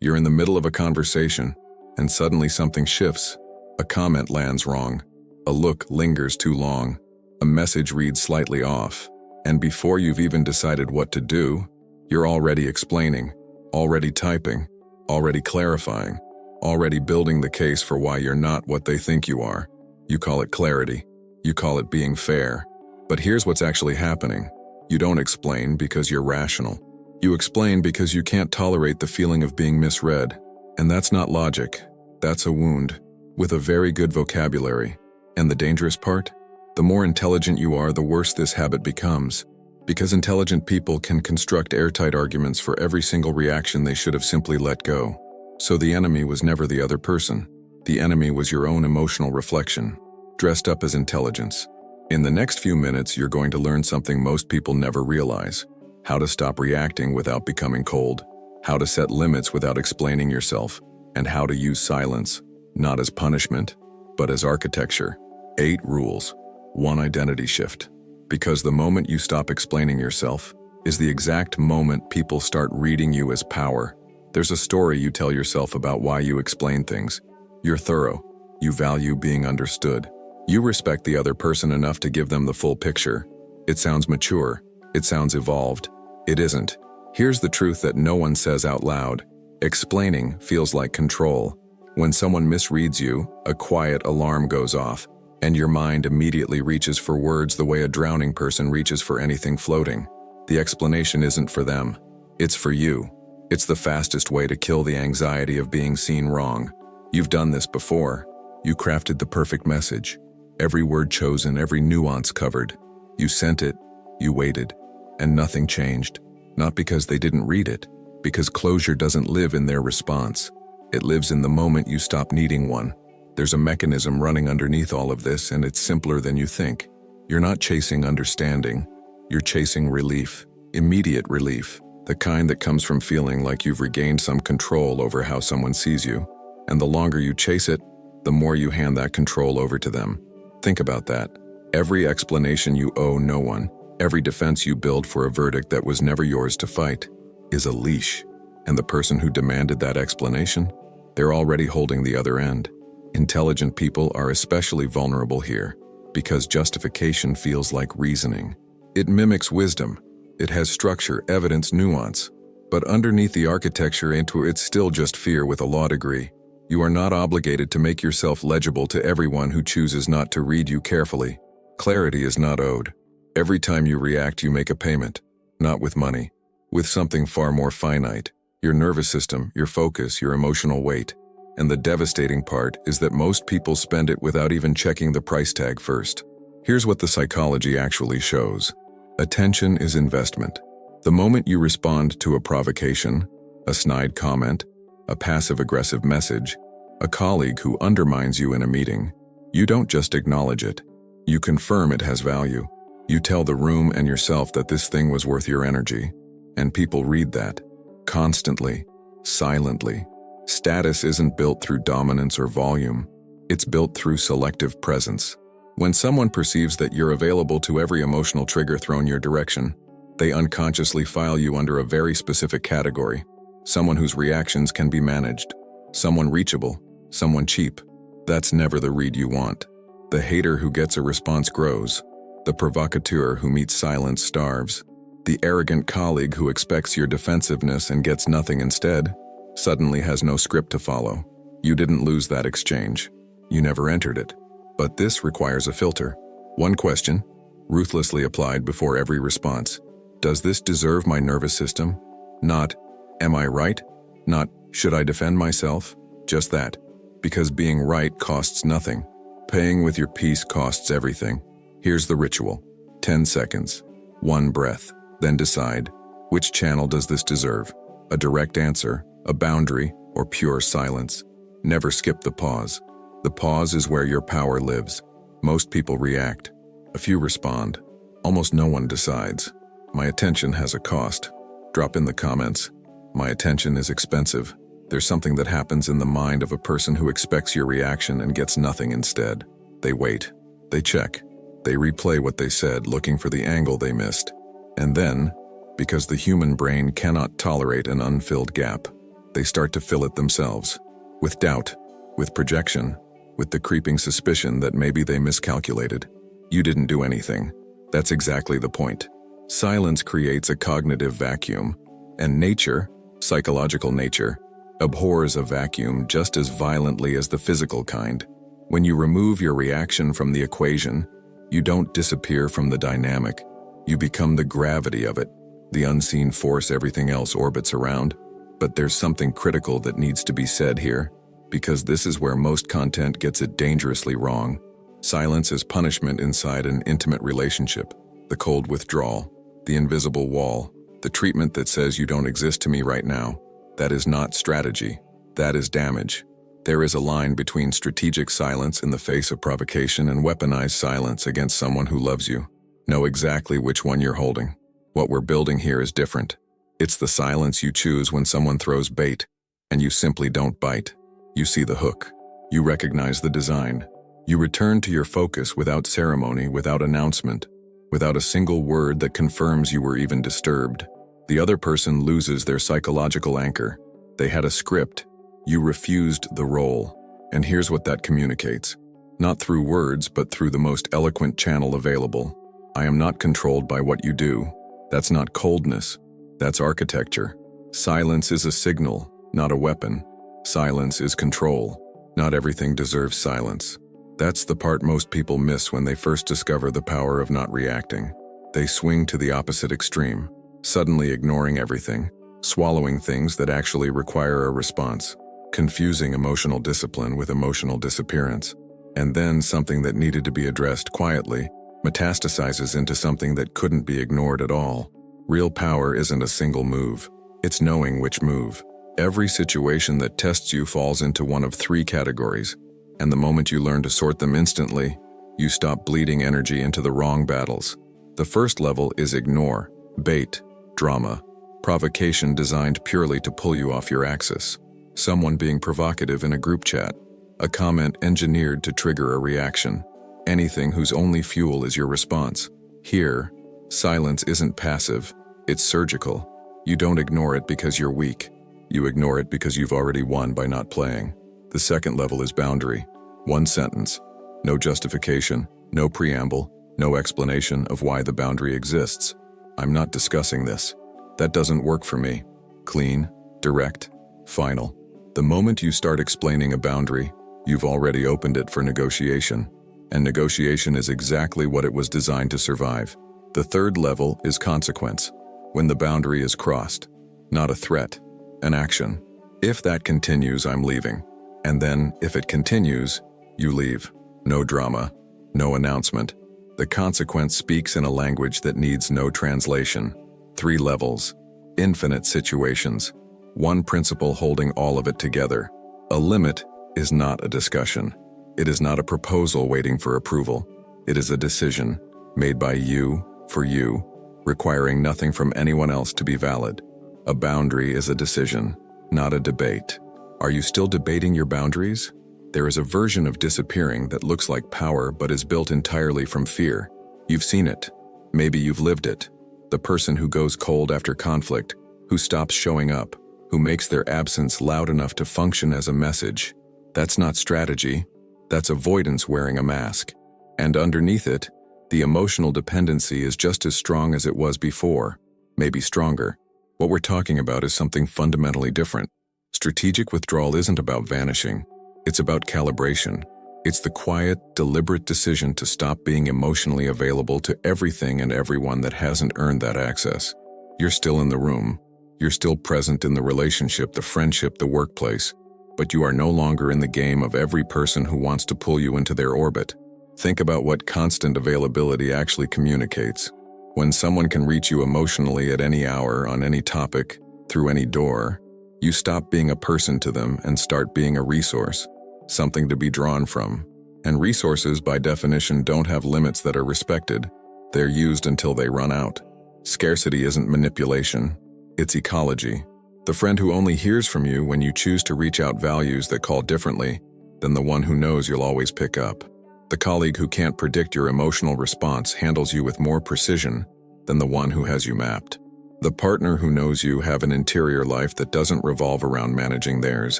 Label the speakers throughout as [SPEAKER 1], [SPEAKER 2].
[SPEAKER 1] You're in the middle of a conversation, and suddenly something shifts. A comment lands wrong. A look lingers too long. A message reads slightly off. And before you've even decided what to do, you're already explaining, already typing, already clarifying, already building the case for why you're not what they think you are. You call it clarity. You call it being fair. But here's what's actually happening. You don't explain because you're rational. You explain because you can't tolerate the feeling of being misread. And that's not logic. That's a wound, with a very good vocabulary. And the dangerous part? The more intelligent you are, the worse this habit becomes. Because intelligent people can construct airtight arguments for every single reaction they should have simply let go. So the enemy was never the other person. The enemy was your own emotional reflection, dressed up as intelligence. In the next few minutes, you're going to learn something most people never realize: how to stop reacting without becoming cold, how to set limits without explaining yourself, and how to use silence, not as punishment, but as architecture. 8 rules. 1 identity shift. Because the moment you stop explaining yourself is the exact moment people start reading you as power. There's a story you tell yourself about why you explain things. You're thorough. You value being understood. You respect the other person enough to give them the full picture. It sounds mature. It sounds evolved. It isn't. Here's the truth that no one says out loud. Explaining feels like control. When someone misreads you, a quiet alarm goes off, and your mind immediately reaches for words the way a drowning person reaches for anything floating. The explanation isn't for them. It's for you. It's the fastest way to kill the anxiety of being seen wrong. You've done this before. You crafted the perfect message. Every word chosen, every nuance covered. You sent it, you waited, and nothing changed. Not because they didn't read it, because closure doesn't live in their response. It lives in the moment you stop needing one. There's a mechanism running underneath all of this, and it's simpler than you think. You're not chasing understanding. You're chasing relief, immediate relief, the kind that comes from feeling like you've regained some control over how someone sees you. And the longer you chase it, the more you hand that control over to them. Think about that. Every explanation you owe no one, every defense you build for a verdict that was never yours to fight, is a leash. And the person who demanded that explanation, they're already holding the other end. Intelligent people are especially vulnerable here, because justification feels like reasoning. It mimics wisdom. It has structure, evidence, nuance. But underneath the architecture it's still just fear with a law degree. You are not obligated to make yourself legible to everyone who chooses not to read you carefully. Clarity is not owed. Every time you react, you make a payment. Not with money. With something far more finite. Your nervous system, your focus, your emotional weight. And the devastating part is that most people spend it without even checking the price tag first. Here's what the psychology actually shows. Attention is investment. The moment you respond to a provocation, a snide comment, a passive-aggressive message, a colleague who undermines you in a meeting, you don't just acknowledge it. You confirm it has value. You tell the room and yourself that this thing was worth your energy. And people read that. Constantly. Silently. Status isn't built through dominance or volume. It's built through selective presence. When someone perceives that you're available to every emotional trigger thrown your direction, they unconsciously file you under a very specific category. Someone whose reactions can be managed. Someone reachable. Someone cheap. That's never the read you want. The hater who gets a response grows. The provocateur who meets silence starves. The arrogant colleague who expects your defensiveness and gets nothing instead suddenly has no script to follow. You didn't lose that exchange. You never entered it. But this requires a filter. One question, ruthlessly applied before every response. Does this deserve my nervous system? Not, am I right? Not, should I defend myself? Just that. Because being right costs nothing. Paying with your peace costs everything. Here's the ritual. 10 seconds. 1 breath. Then decide, which channel does this deserve? A direct answer, a boundary, or pure silence? Never skip the pause. The pause is where your power lives. Most people react. A few respond. Almost no one decides. My attention has a cost. Drop in the comments. My attention is expensive. There's something that happens in the mind of a person who expects your reaction and gets nothing instead. They wait. They check. They replay what they said, looking for the angle they missed. And then, because the human brain cannot tolerate an unfilled gap, they start to fill it themselves. With doubt, with projection, with the creeping suspicion that maybe they miscalculated. You didn't do anything. That's exactly the point. Silence creates a cognitive vacuum, and nature, psychological nature, abhors a vacuum just as violently as the physical kind. When you remove your reaction from the equation, you don't disappear from the dynamic. You become the gravity of it, the unseen force everything else orbits around. But there's something critical that needs to be said here, because this is where most content gets it dangerously wrong. Silence is punishment inside an intimate relationship, the cold withdrawal, the invisible wall, the treatment that says you don't exist to me right now. That is not strategy. That is damage. There is a line between strategic silence in the face of provocation and weaponized silence against someone who loves you. Know exactly which one you're holding. What we're building here is different. It's the silence you choose when someone throws bait, and you simply don't bite. You see the hook. You recognize the design. You return to your focus without ceremony, without announcement, without a single word that confirms you were even disturbed. The other person loses their psychological anchor. They had a script. You refused the role. And here's what that communicates. Not through words, but through the most eloquent channel available. I am not controlled by what you do. That's not coldness. That's architecture. Silence is a signal, not a weapon. Silence is control. Not everything deserves silence. That's the part most people miss when they first discover the power of not reacting. They swing to the opposite extreme, suddenly ignoring everything, swallowing things that actually require a response, confusing emotional discipline with emotional disappearance. And then something that needed to be addressed quietly metastasizes into something that couldn't be ignored at all. Real power isn't a single move. It's knowing which move. Every situation that tests you falls into one of three categories, and the moment you learn to sort them instantly, you stop bleeding energy into the wrong battles. The first level is ignore, bait, drama, provocation designed purely to pull you off your axis. Someone being provocative in a group chat, a comment engineered to trigger a reaction. Anything whose only fuel is your response. Here, silence isn't passive, it's surgical. You don't ignore it because you're weak. You ignore it because you've already won by not playing. The second level is boundary. One sentence. No justification, no preamble, no explanation of why the boundary exists. I'm not discussing this. That doesn't work for me. Clean, direct, final. The moment you start explaining a boundary, you've already opened it for negotiation. And negotiation is exactly what it was designed to survive. The third level is consequence. When the boundary is crossed. Not a threat, an action. If that continues, I'm leaving. And then, if it continues, you leave. No drama, no announcement. The consequence speaks in a language that needs no translation. 3 levels, infinite situations. One principle holding all of it together. A limit is not a discussion. It is not a proposal waiting for approval. It is a decision, made by you, for you, requiring nothing from anyone else to be valid. A boundary is a decision, not a debate. Are you still debating your boundaries? There is a version of disappearing that looks like power but is built entirely from fear. You've seen it. Maybe you've lived it. The person who goes cold after conflict, who stops showing up, who makes their absence loud enough to function as a message. That's not strategy. That's avoidance wearing a mask. And underneath it, the emotional dependency is just as strong as it was before, maybe stronger. What we're talking about is something fundamentally different. Strategic withdrawal isn't about vanishing. It's about calibration. It's the quiet, deliberate decision to stop being emotionally available to everything and everyone that hasn't earned that access. You're still in the room. You're still present in the relationship, the friendship, the workplace. But you are no longer in the game of every person who wants to pull you into their orbit. Think about what constant availability actually communicates. When someone can reach you emotionally at any hour, on any topic, through any door, you stop being a person to them and start being a resource, something to be drawn from. And resources, by definition, don't have limits that are respected. They're used until they run out. Scarcity isn't manipulation, it's ecology. The friend who only hears from you when you choose to reach out values that call differently than the one who knows you'll always pick up. The colleague who can't predict your emotional response handles you with more precision than the one who has you mapped. The partner who knows you have an interior life that doesn't revolve around managing theirs,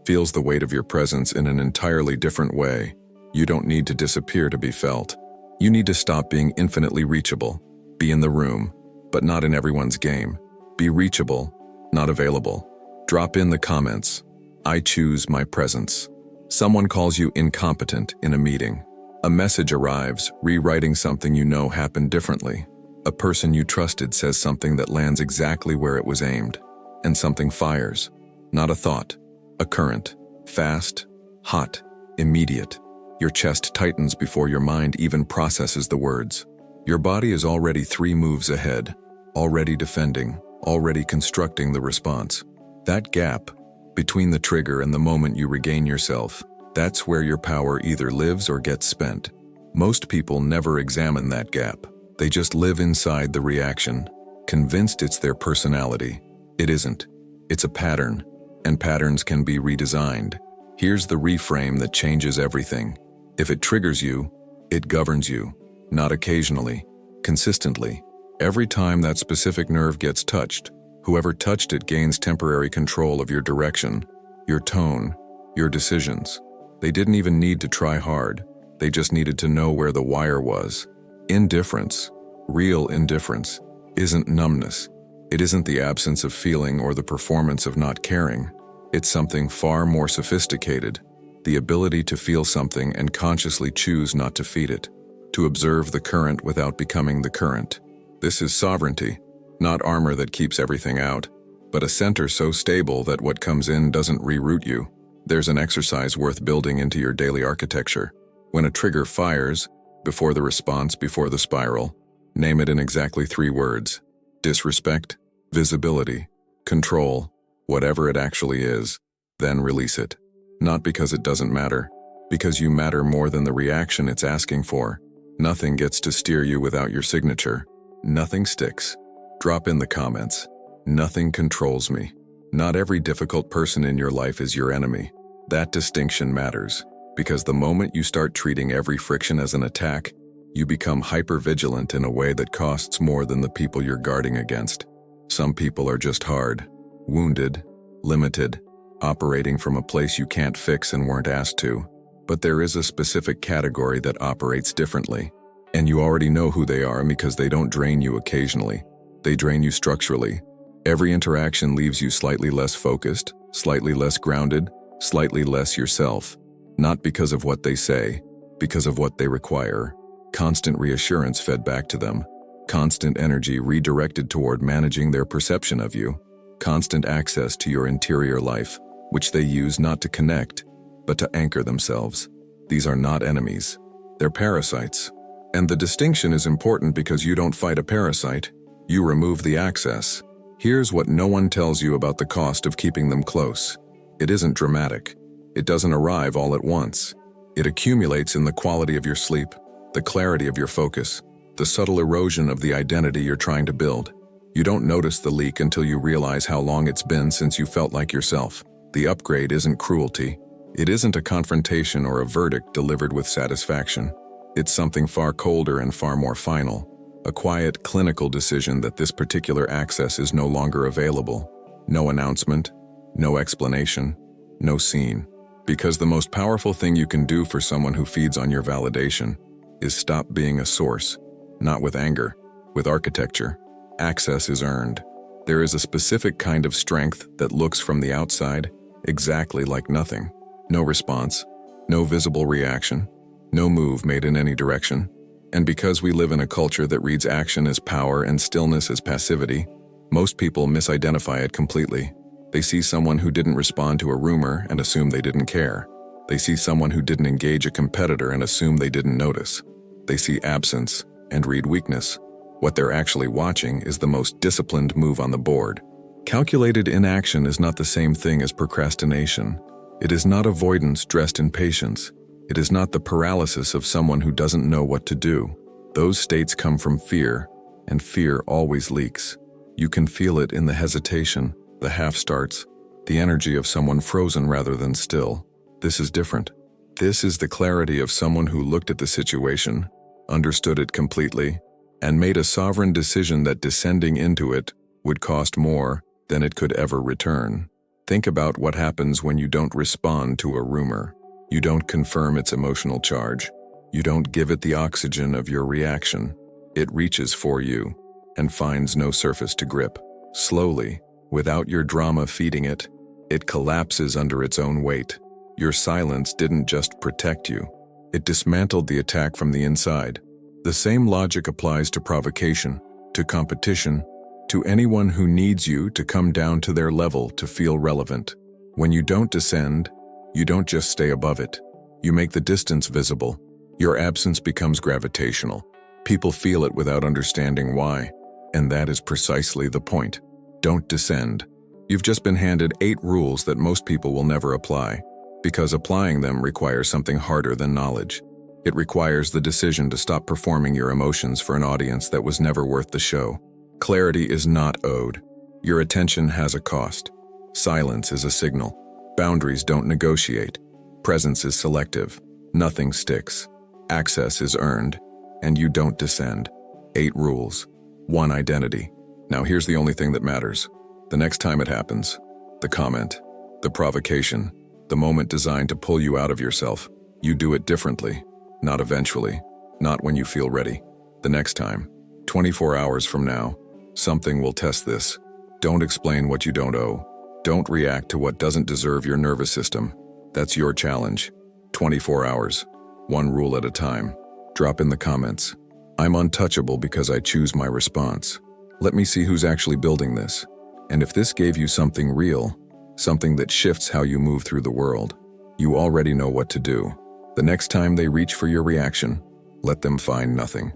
[SPEAKER 1] feels the weight of your presence in an entirely different way. You don't need to disappear to be felt. You need to stop being infinitely reachable. Be in the room, but not in everyone's game. Be reachable, not available. Drop in the comments. I choose my presence. Someone calls you incompetent in a meeting. A message arrives, rewriting something you know happened differently. A person you trusted says something that lands exactly where it was aimed. And something fires. Not a thought. A current. Fast, hot, immediate. Your chest tightens before your mind even processes the words. Your body is already 3 moves ahead, already defending, already constructing the response. That gap, between the trigger and the moment you regain yourself, that's where your power either lives or gets spent. Most people never examine that gap. They just live inside the reaction, convinced it's their personality. It isn't. It's a pattern, and patterns can be redesigned. Here's the reframe that changes everything. If it triggers you, it governs you. Not occasionally, consistently. Every time that specific nerve gets touched, whoever touched it gains temporary control of your direction, your tone, your decisions. They didn't even need to try hard. They just needed to know where the wire was. Indifference, real indifference, isn't numbness. It isn't the absence of feeling or the performance of not caring. It's something far more sophisticated. The ability to feel something and consciously choose not to feed it. To observe the current without becoming the current. This is sovereignty, not armor that keeps everything out, but a center so stable that what comes in doesn't reroute you. There's an exercise worth building into your daily architecture. When a trigger fires, before the response, before the spiral, name it in exactly 3 words. Disrespect, visibility, control, whatever it actually is, then release it. Not because it doesn't matter, because you matter more than the reaction it's asking for. Nothing gets to steer you without your signature. Nothing sticks. Drop in the comments. Nothing controls me. Not every difficult person in your life is your enemy. That distinction matters, because the moment you start treating every friction as an attack, you become hyper-vigilant in a way that costs more than the people you're guarding against. Some people are just hard, wounded, limited, operating from a place you can't fix and weren't asked to. But there is a specific category that operates differently. And you already know who they are because they don't drain you occasionally. They drain you structurally. Every interaction leaves you slightly less focused, slightly less grounded, slightly less yourself. Not because of what they say, because of what they require. Constant reassurance fed back to them. Constant energy redirected toward managing their perception of you. Constant access to your interior life, which they use not to connect, but to anchor themselves. These are not enemies. They're parasites. And the distinction is important because you don't fight a parasite. You remove the access. Here's what no one tells you about the cost of keeping them close. It isn't dramatic. It doesn't arrive all at once. It accumulates in the quality of your sleep, the clarity of your focus, the subtle erosion of the identity you're trying to build. You don't notice the leak until you realize how long it's been since you felt like yourself. The upgrade isn't cruelty. It isn't a confrontation or a verdict delivered with satisfaction. It's something far colder and far more final. A quiet, clinical decision that this particular access is no longer available. No announcement, no explanation, no scene. Because the most powerful thing you can do for someone who feeds on your validation is stop being a source. Not with anger, with architecture. Access is earned. There is a specific kind of strength that looks from the outside exactly like nothing. No response, no visible reaction, no move made in any direction. And because we live in a culture that reads action as power and stillness as passivity, most people misidentify it completely. They see someone who didn't respond to a rumor and assume they didn't care. They see someone who didn't engage a competitor and assume they didn't notice. They see absence and read weakness. What they're actually watching is the most disciplined move on the board. Calculated inaction is not the same thing as procrastination. It is not avoidance dressed in patience. It is not the paralysis of someone who doesn't know what to do. Those states come from fear, and fear always leaks. You can feel it in the hesitation, the half-starts, the energy of someone frozen rather than still. This is different. This is the clarity of someone who looked at the situation, understood it completely, and made a sovereign decision that descending into it would cost more than it could ever return. Think about what happens when you don't respond to a rumor. You don't confirm its emotional charge. You don't give it the oxygen of your reaction. It reaches for you and finds no surface to grip. Slowly, without your drama feeding it, it collapses under its own weight. Your silence didn't just protect you. It dismantled the attack from the inside. The same logic applies to provocation, to competition, to anyone who needs you to come down to their level to feel relevant. When you don't descend, you don't just stay above it. You make the distance visible. Your absence becomes gravitational. People feel it without understanding why, and that is precisely the point. Don't descend. You've just been handed 8 rules that most people will never apply, because applying them requires something harder than knowledge. It requires the decision to stop performing your emotions for an audience that was never worth the show. Clarity is not owed. Your attention has a cost. Silence is a signal. Boundaries don't negotiate. Presence is selective. Nothing sticks. Access is earned, and you don't descend. 8 rules. 1 identity. Now here's the only thing that matters. The next time it happens, the comment, the provocation, the moment designed to pull you out of yourself, you do it differently. Not eventually, not when you feel ready. The next time, 24 hours from now, something will test this. Don't explain what you don't owe. Don't react to what doesn't deserve your nervous system. That's your challenge. 24 hours, 1 rule at a time. Drop in the comments. I'm untouchable because I choose my response. Let me see who's actually building this. And if this gave you something real, something that shifts how you move through the world, you already know what to do. The next time they reach for your reaction, let them find nothing.